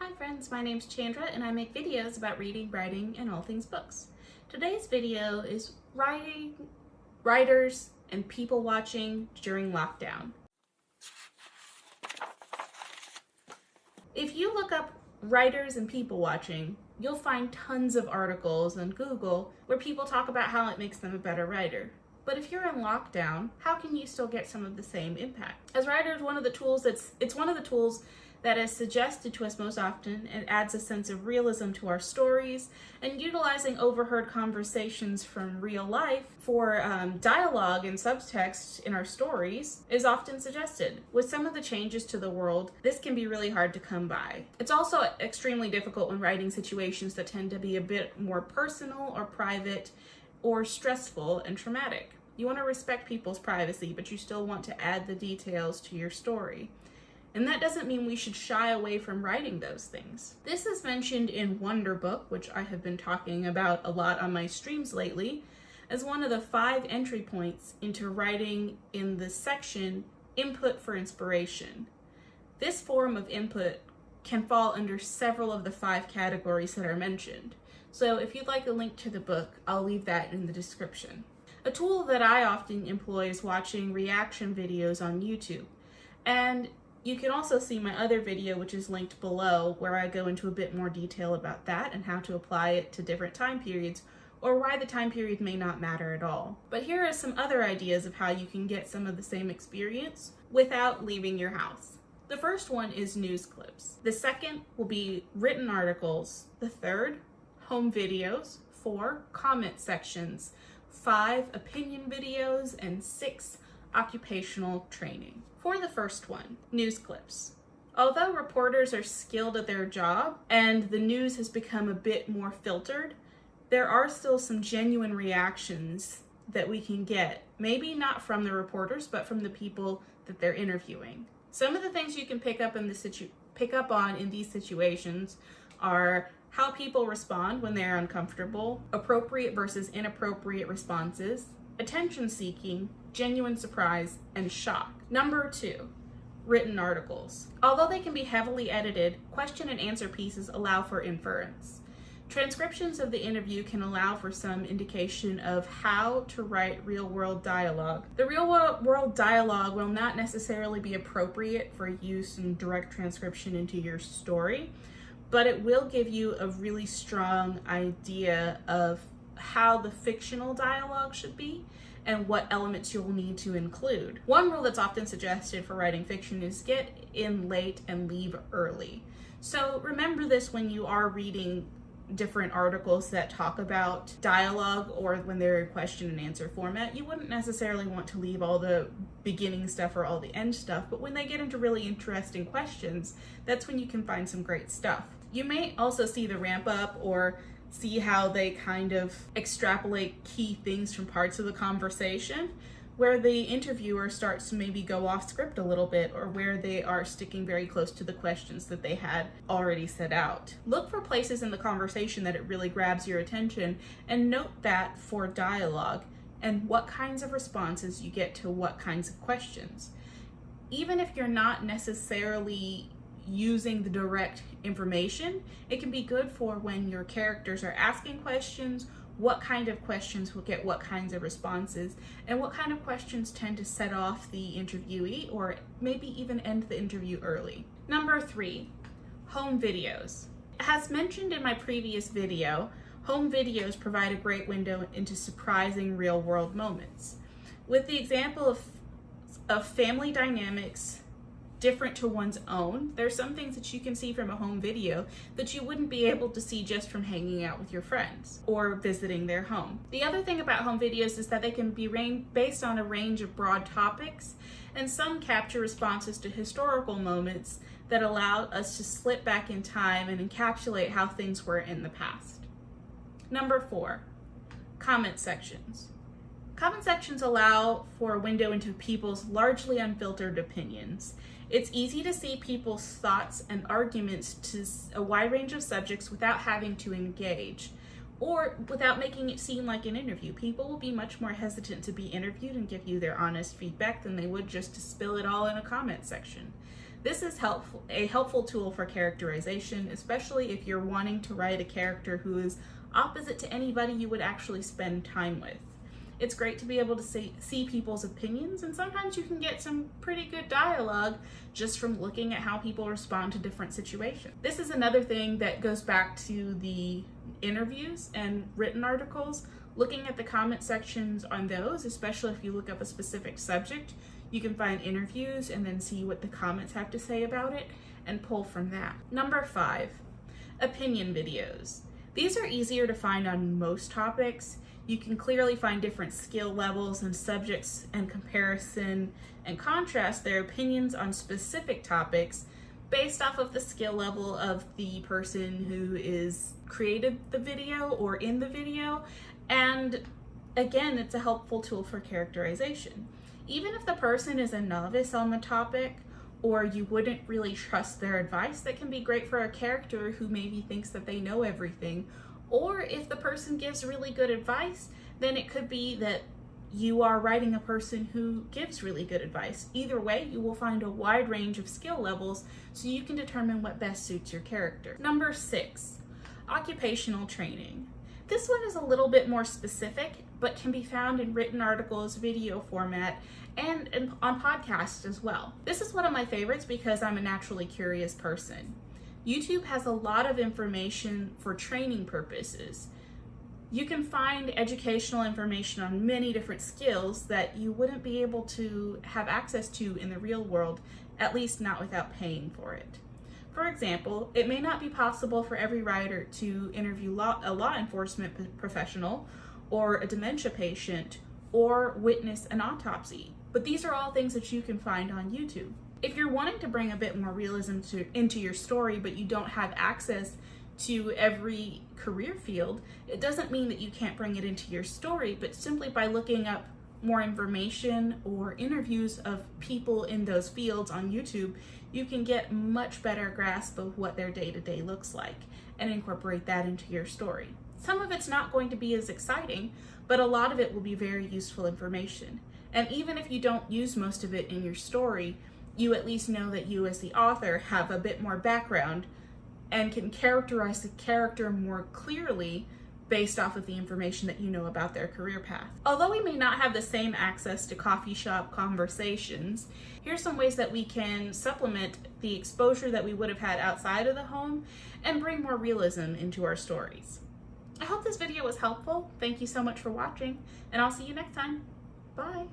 Hi friends, my name's Chandra and I make videos about reading, writing, and all things books. Today's video is writers and people watching during lockdown. If you look up writers and people watching, you'll find tons of articles on Google where people talk about how it makes them a better writer. But if you're in lockdown, how can you still get some of the same impact? As writers, one of the tools that is suggested to us most often and adds a sense of realism to our stories, and utilizing overheard conversations from real life for dialogue and subtext in our stories is often suggested. With some of the changes to the world, this can be really hard to come by. It's also extremely difficult when writing situations that tend to be a bit more personal or private or stressful and traumatic. You want to respect people's privacy, but you still want to add the details to your story. And that doesn't mean we should shy away from writing those things. This is mentioned in Wonder Book, which I have been talking about a lot on my streams lately, as one of the 5 entry points into writing in the section Input for Inspiration. This form of input can fall under several of the 5 categories that are mentioned. So if you'd like a link to the book, I'll leave that in the description. A tool that I often employ is watching reaction videos on YouTube. And you can also see my other video, which is linked below, where I go into a bit more detail about that and how to apply it to different time periods, or why the time period may not matter at all. But here are some other ideas of how you can get some of the same experience without leaving your house. The first one is news clips. The second will be written articles. The third, home videos. 4, comment sections. 5, opinion videos. And 6, occupational training. For the first one, news clips. Although reporters are skilled at their job and the news has become a bit more filtered, there are still some genuine reactions that we can get. Maybe not from the reporters, but from the people that they're interviewing. Some of the things you can pick up on in these situations are how people respond when they're uncomfortable, appropriate versus inappropriate responses, attention seeking, genuine surprise, and shock. Number 2, written articles. Although they can be heavily edited, question and answer pieces allow for inference. Transcriptions of the interview can allow for some indication of how to write real-world dialogue. The real-world dialogue will not necessarily be appropriate for use in direct transcription into your story, but it will give you a really strong idea of how the fictional dialogue should be and what elements you'll need to include. One rule that's often suggested for writing fiction is get in late and leave early. So remember this when you are reading different articles that talk about dialogue or when they're in question and answer format. You wouldn't necessarily want to leave all the beginning stuff or all the end stuff, but when they get into really interesting questions, that's when you can find some great stuff. You may also see the ramp up or see how they kind of extrapolate key things from parts of the conversation, where the interviewer starts to maybe go off script a little bit, or where they are sticking very close to the questions that they had already set out. Look for places in the conversation that it really grabs your attention, and note that for dialogue and what kinds of responses you get to what kinds of questions. Even if you're not necessarily using the direct information, it can be good for when your characters are asking questions, what kind of questions will get what kinds of responses, and what kind of questions tend to set off the interviewee or maybe even end the interview early. Number 3, home videos. As mentioned in my previous video, home videos provide a great window into surprising real-world moments. With the example of family dynamics different to one's own, there's some things that you can see from a home video that you wouldn't be able to see just from hanging out with your friends or visiting their home. The other thing about home videos is that they can be based on a range of broad topics, and some capture responses to historical moments that allow us to slip back in time and encapsulate how things were in the past. Number 4, comment sections. Comment sections allow for a window into people's largely unfiltered opinions. It's easy to see people's thoughts and arguments to a wide range of subjects without having to engage, or without making it seem like an interview. People will be much more hesitant to be interviewed and give you their honest feedback than they would just to spill it all in a comment section. This is a helpful tool for characterization, especially if you're wanting to write a character who is opposite to anybody you would actually spend time with. It's great to be able to see people's opinions, and sometimes you can get some pretty good dialogue just from looking at how people respond to different situations. This is another thing that goes back to the interviews and written articles. Looking at the comment sections on those, especially if you look up a specific subject, you can find interviews and then see what the comments have to say about it and pull from that. Number 5, opinion videos. These are easier to find on most topics. You can clearly find different skill levels and subjects and comparison and contrast their opinions on specific topics based off of the skill level of the person who is created the video or in the video. And again, it's a helpful tool for characterization. Even if the person is a novice on the topic, or you wouldn't really trust their advice, that can be great for a character who maybe thinks that they know everything. Or if the person gives really good advice, then it could be that you are writing a person who gives really good advice. Either way, you will find a wide range of skill levels so you can determine what best suits your character. Number 6, occupational training. This one is a little bit more specific, but can be found in written articles, video format, and on podcasts as well. This is one of my favorites because I'm a naturally curious person. YouTube has a lot of information for training purposes. You can find educational information on many different skills that you wouldn't be able to have access to in the real world, at least not without paying for it. For example, it may not be possible for every writer to interview a law enforcement professional or a dementia patient or witness an autopsy, but these are all things that you can find on YouTube. If you're wanting to bring a bit more realism into your story, but you don't have access to every career field, it doesn't mean that you can't bring it into your story, but simply by looking up more information or interviews of people in those fields on YouTube, you can get much better grasp of what their day-to-day looks like and incorporate that into your story. Some of it's not going to be as exciting, but a lot of it will be very useful information. And even if you don't use most of it in your story, you at least know that you as the author have a bit more background and can characterize the character more clearly based off of the information that you know about their career path. Although we may not have the same access to coffee shop conversations, here's some ways that we can supplement the exposure that we would have had outside of the home and bring more realism into our stories. I hope this video was helpful. Thank you so much for watching, and I'll see you next time. Bye.